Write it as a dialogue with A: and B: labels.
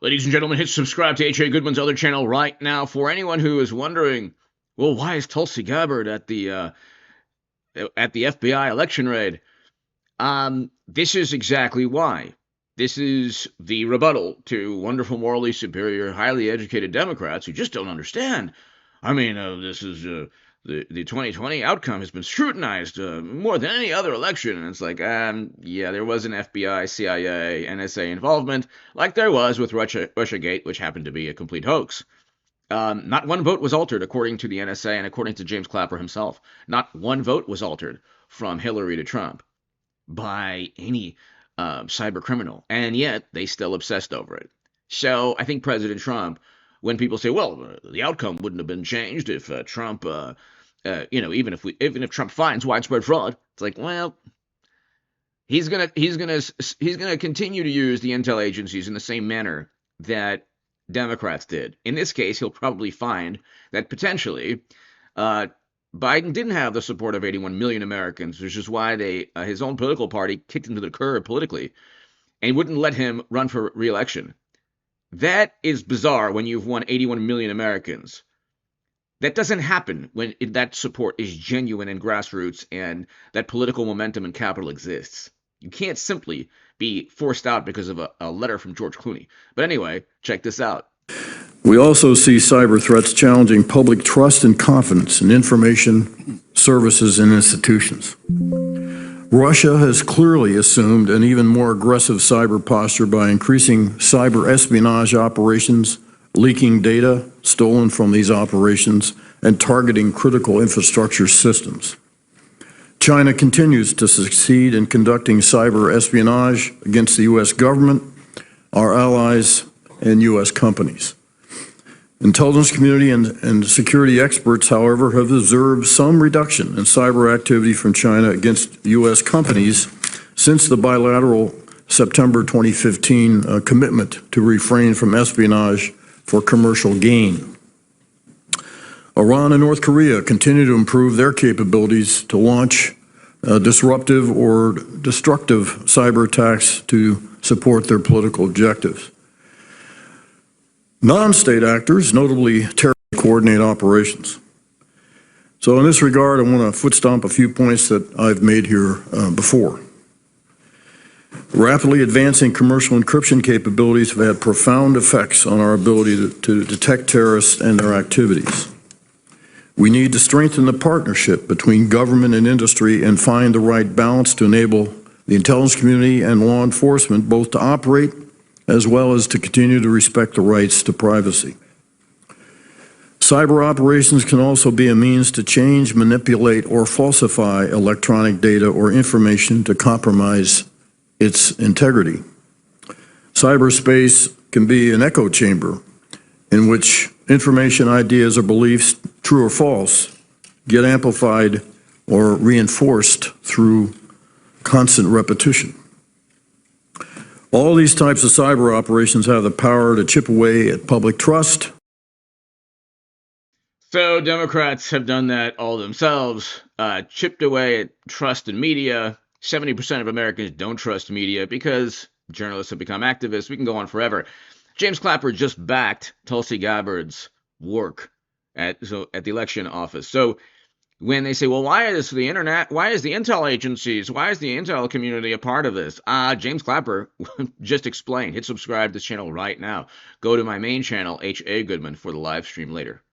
A: Ladies and gentlemen, hit subscribe to H.A. Goodman's other channel right now. For anyone who is wondering, well, why is Tulsi Gabbard at the FBI election raid? This is exactly why. This is the rebuttal to wonderful, morally superior, highly educated Democrats who just don't understand. I mean, this is the 2020 outcome has been scrutinized more than any other election. And it's like, yeah, there was an FBI, CIA, NSA involvement, like there was with Russiagate, which happened to be a complete hoax. Not one vote was altered, according to the NSA and according to James Clapper himself. Not one vote was altered from Hillary to Trump by any cyber criminal, and yet they still obsessed over it. So I think President Trump, when people say, "Well, the outcome wouldn't have been changed if Trump, even if Trump finds widespread fraud," it's like, well, he's gonna continue to use the intel agencies in the same manner that Democrats did. In this case, he'll probably find that potentially Biden didn't have the support of 81 million Americans, which is why his own political party kicked him to the curb politically and wouldn't let him run for re-election. That is bizarre when you've won 81 million Americans. That doesn't happen when that support is genuine and grassroots and that political momentum and capital exists. You can't simply be forced out because of a letter from George Clooney. But anyway, check this out.
B: We also see cyber threats challenging public trust and confidence in information services and institutions. Russia has clearly assumed an even more aggressive cyber posture by increasing cyber espionage operations, leaking data stolen from these operations, and targeting critical infrastructure systems. China continues to succeed in conducting cyber espionage against the U.S. government, our allies, and U.S. companies. Intelligence community and security experts, however, have observed some reduction in cyber activity from China against U.S. companies since the bilateral September 2015 commitment to refrain from espionage for commercial gain. Iran and North Korea continue to improve their capabilities to launch disruptive or destructive cyber attacks to support their political objectives. Non-state actors notably coordinate operations. So in this regard, I want to foot stomp a few points that I've made here before. Rapidly advancing commercial encryption capabilities have had profound effects on our ability to detect terrorists and their activities. We need to strengthen the partnership between government and industry and find the right balance to enable the intelligence community and law enforcement both to operate as well as to continue to respect the rights to privacy. Cyber operations can also be a means to change, manipulate, or falsify electronic data or information to compromise its integrity. Cyberspace can be an echo chamber in which information, ideas, or beliefs, true or false, get amplified or reinforced through constant repetition. All these types of cyber operations have the power to chip away at public trust.
A: So Democrats have done that all themselves, chipped away at trust in media. 70% of Americans don't trust media because journalists have become activists. We can go on forever. James Clapper just backed Tulsi Gabbard's work at the election office. So when they say, well, why is the internet, why is the intel agencies, why is the intel community a part of this? James Clapper just explained. Hit subscribe to this channel right now. Go to my main channel, H.A. Goodman, for the live stream later.